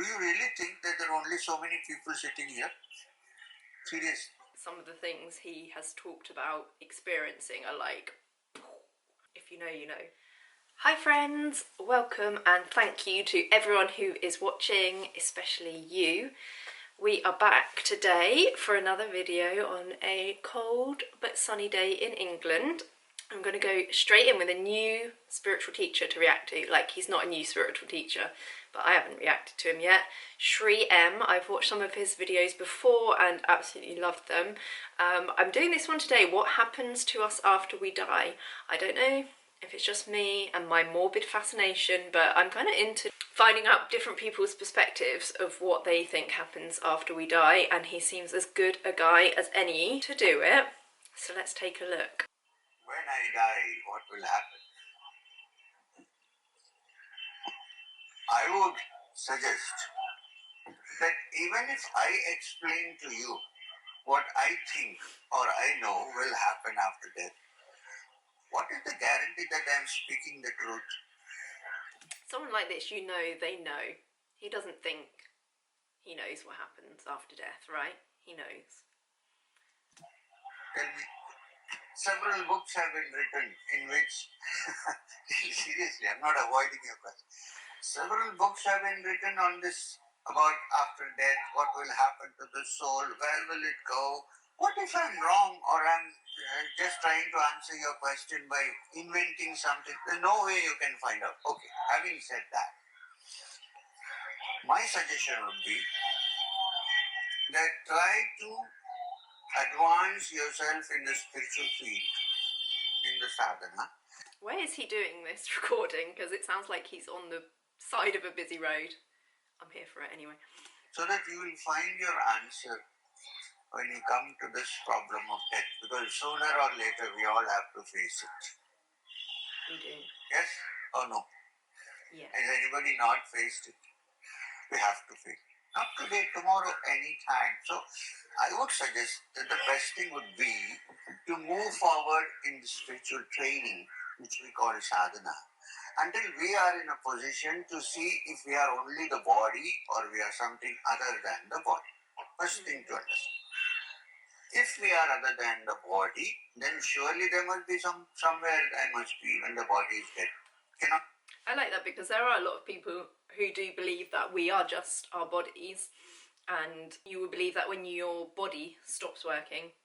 you really think that there are only so many people sitting here? Seriously. Some of the things he has talked about experiencing are like, if you know, you know. Hi friends, welcome and thank you to everyone who is watching, especially you. We are back today for another video on a cold but sunny day in England. I'm going to go straight in with a new spiritual teacher to react to. Like, he's not a new spiritual teacher, but I haven't reacted to him yet. Sri M. I've watched some of his videos before and absolutely loved them. I'm doing this one today, what happens to us after we die. I don't know if it's just me and my morbid fascination, but I'm kind of into finding out different people's perspectives of what they think happens after we die, and he seems as good a guy as any to do it. So let's take a look. When I die, what will happen? I would suggest that even if I explain to you what I think or I know will happen after death, what is the guarantee that I am speaking the truth? Someone like this, you know they know. He doesn't think he knows what happens after death, right? He knows. Tell me. Several books have been written in which, seriously, I'm not avoiding your question. Several books have been written on this, about after death, what will happen to the soul, where will it go? What if I'm wrong or I'm just trying to answer your question by inventing something? There's no way you can find out. Okay, having said that, my suggestion would be that try to advance yourself in the spiritual field, in the sadhana. Where is he doing this recording? Because it sounds like he's on the side of a busy road. I'm here for it anyway. So that you will find your answer when you come to this problem of death, because sooner or later we all have to face it. We do. Yes or no? Yeah. Has anybody not faced it? We have to face it. Not today, tomorrow, any time. So I would suggest that the best thing would be to move forward in the spiritual training, which we call sadhana, until we are in a position to see if we are only the body or we are something other than the body. First thing to understand. If we are other than the body, then surely there must be somewhere there must be when the body is dead. Cannot. I like that because there are a lot of people who do believe that we are just our bodies, and you would believe that when your body stops working,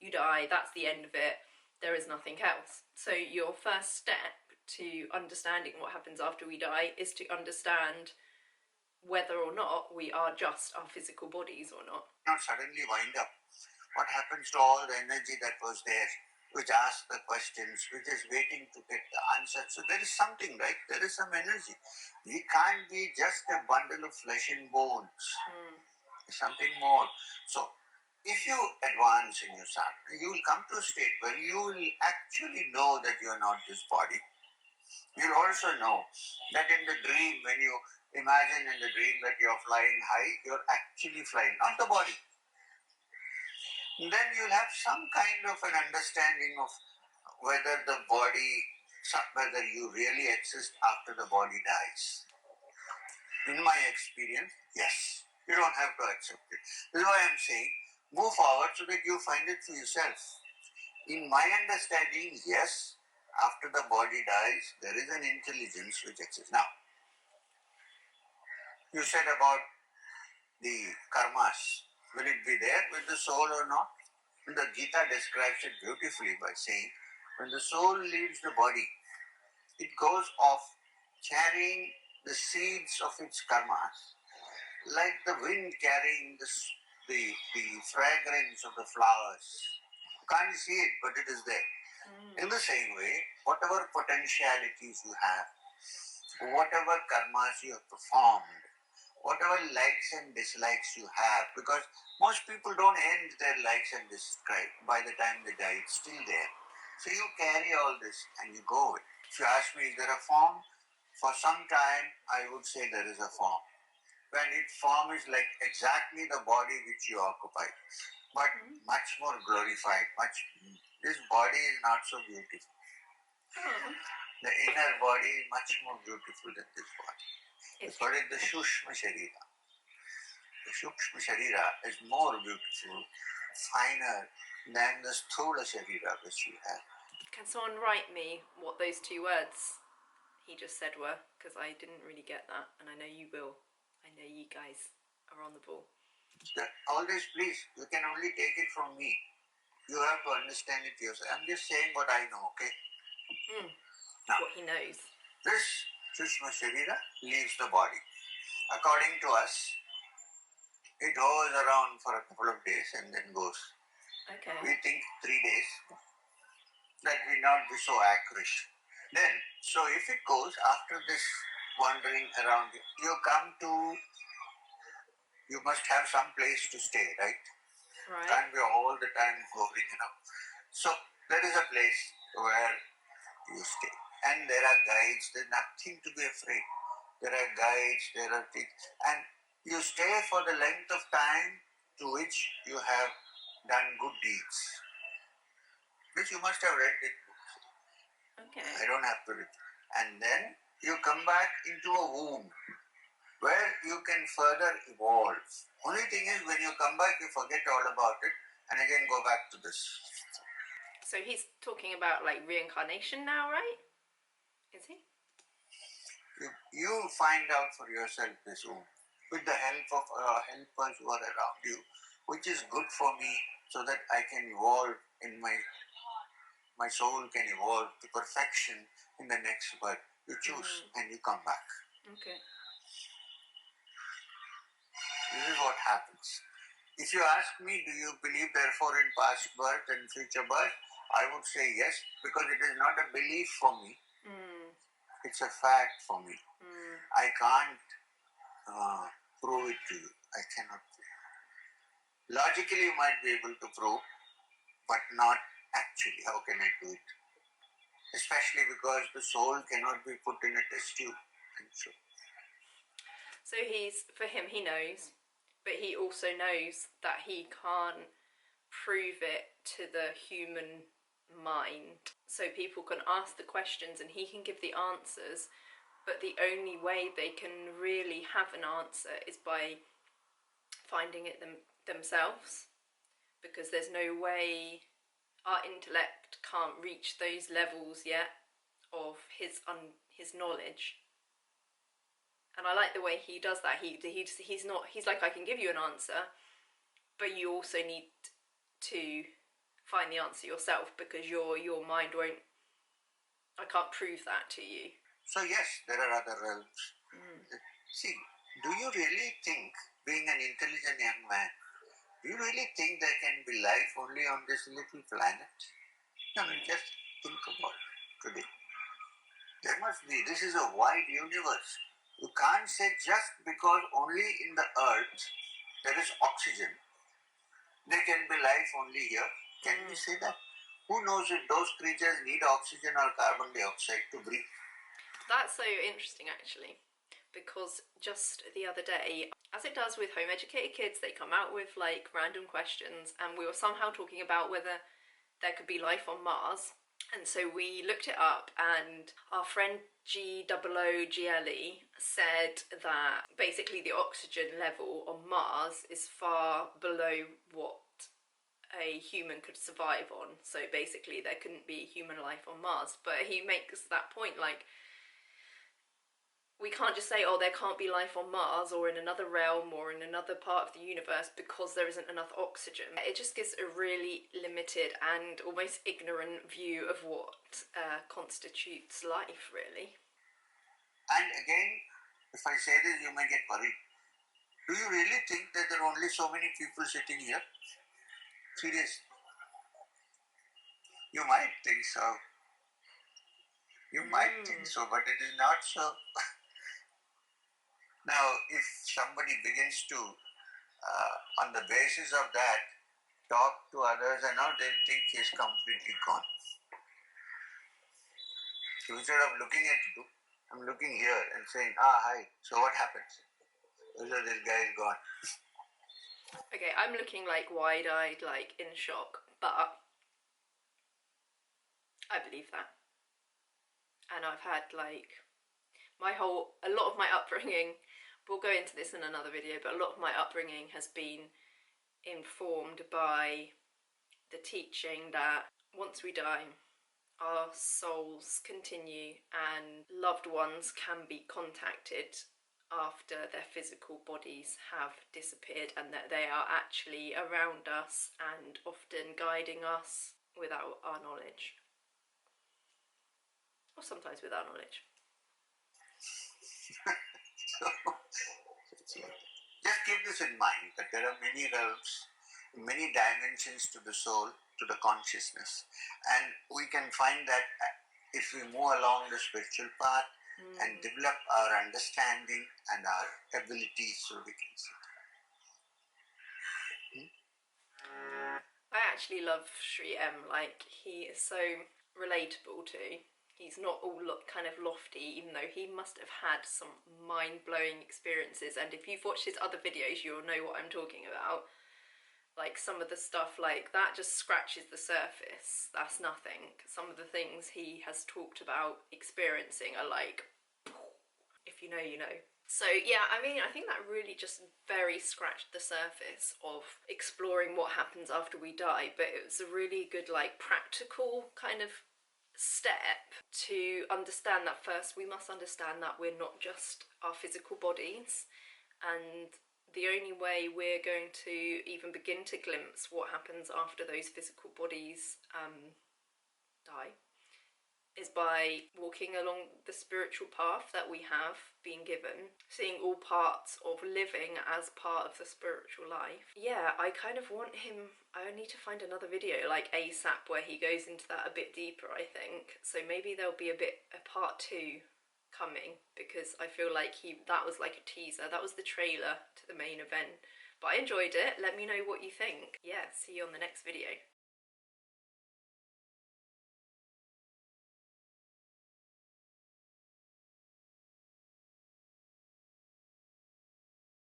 you die, that's the end of it, there is nothing else. So your first step to understanding what happens after we die is to understand whether or not we are just our physical bodies or not. Not suddenly wind up. What happens to all the energy that was there, which asked the questions, which is waiting to get the answer? So there is something, right? There is some energy. We can't be just a bundle of flesh and bones. Something more. So if you advance in your sadhana, you will come to a state where you will actually know that you are not this body. You'll also know that in the dream, when you imagine in the dream that you're flying high, you're actually flying, not the body. Then you'll have some kind of an understanding of whether the body, whether you really exist after the body dies. In my experience, yes. You don't have to accept it. This is why I'm saying, move forward so that you find it for yourself. In my understanding, yes, after the body dies, there is an intelligence which exists. Now, you said about the karmas. Will it be there with the soul or not? The Gita describes it beautifully by saying, when the soul leaves the body, it goes off carrying the seeds of its karmas, like the wind carrying the fragrance of the flowers. You can't see it, but it is there. In the same way, whatever potentialities you have, whatever karmas you have performed, whatever likes and dislikes you have, because most people don't end their likes and dislikes by the time they die, it's still there. So you carry all this and you go with it. If you ask me, is there a form? For some time, I would say there is a form. When its form is like exactly the body which you occupy, but much more glorified, this body is not so beautiful. The inner body is much more beautiful than this body. We call it the Shushma Sharira. The Shushma Sharira is more beautiful, finer than the Sthula Sharira which we have. Can someone write me what those two words he just said were? Because I didn't really get that, and I know you will. I know you guys are on the ball. Always, please, you can only take it from me. You have to understand it yourself. I'm just saying what I know, okay? Now, what he knows. this Sushma Sharira leaves the body. According to us, it hovers around for a couple of days and then goes. Okay. We think 3 days. That will not be so accurate. Then, so if it goes after this wandering around, you must have some place to stay, right? Right. Can't be all the time hovering around. So there is a place where you stay. And there are guides, there's nothing to be afraid. There are guides, there are things. And you stay for the length of time to which you have done good deeds, which you must have read it. Okay. I don't have to read. And then you come back into a womb where you can further evolve. Only thing is when you come back, you forget all about it and again go back to this. So he's talking about like reincarnation now, right? Is he? You find out for yourself this womb with the help of helpers who are around you, which is good for me so that I can evolve in my soul can evolve to perfection in the next birth. You choose and you come back. Okay. This is what happens. If you ask me, do you believe therefore in past birth and future birth? I would say yes, because it is not a belief for me. It's a fact for me. I can't prove it to you. I cannot prove it. Logically, you might be able to prove, but not actually. How can I do it? Especially because the soul cannot be put in a test tube. So for him, he knows, but he also knows that he can't prove it to the human mind. So people can ask the questions and he can give the answers, but the only way they can really have an answer is by finding it themselves, because there's no way our intellect can't reach those levels yet of his knowledge. And I like the way he does that. He's like, I can give you an answer, but you also need to find the answer yourself, because your mind won't. I can't prove that to you. So yes, there are other realms. See, do you really think, being an intelligent young man, do you really think there can be life only on this little planet? I mean, just think about it today. There must be. This is a wide universe. You can't say just because only in the earth there is oxygen, there can be life only here. Can we say that? Who knows if those creatures need oxygen or carbon dioxide to breathe? That's so interesting, actually, because just the other day, as it does with home educated kids, they come out with like random questions, and we were somehow talking about whether there could be life on Mars. And so we looked it up, and our friend GOOGLE said that basically the oxygen level on Mars is far below what a human could survive on. So basically there couldn't be human life on Mars. But he makes that point, like, we can't just say, oh, there can't be life on Mars or in another realm or in another part of the universe because there isn't enough oxygen. It just gives a really limited and almost ignorant view of what constitutes life, really. And again, if I say this, you may get worried. Do you really think that there are only so many people sitting here? Seriously. You might think so. You might think so, but it is not so. Now, if somebody begins to, on the basis of that, talk to others and all, they'll think he's completely gone. So instead of looking at you, I'm looking here and saying, hi, so what happens? So this guy is gone. Okay, I'm looking like wide-eyed, like in shock, but I believe that. And I've had like a lot of my upbringing, we'll go into this in another video, but a lot of my upbringing has been informed by the teaching that once we die, our souls continue and loved ones can be contacted after their physical bodies have disappeared, and that they are actually around us and often guiding us without our knowledge. Or sometimes with our knowledge. Just keep this in mind, that there are many realms, many dimensions to the soul, to the consciousness, and we can find that if we move along the spiritual path and develop our understanding and our abilities, so we can see. I actually love Sri M. Like, he is so relatable too. He's not all kind of lofty, even though he must have had some mind-blowing experiences, and if you've watched his other videos you'll know what I'm talking about. Like, some of the stuff like that just scratches the surface. That's nothing. Some of the things he has talked about experiencing are like, if you know, you know. So yeah, I mean, I think that really just very scratched the surface of exploring what happens after we die, but it was a really good, like, practical kind of step to understand that first we must understand that we're not just our physical bodies, and the only way we're going to even begin to glimpse what happens after those physical bodies die is by walking along the spiritual path that we have been given, seeing all parts of living as part of the spiritual life. Yeah, I kind of want him, I need to find another video like ASAP where he goes into that a bit deeper, I think. So maybe there'll be a part 2 coming, because I feel like that was like a teaser, that was the trailer to the main event. But I enjoyed it. Let me know what you think. Yeah, see you on the next video.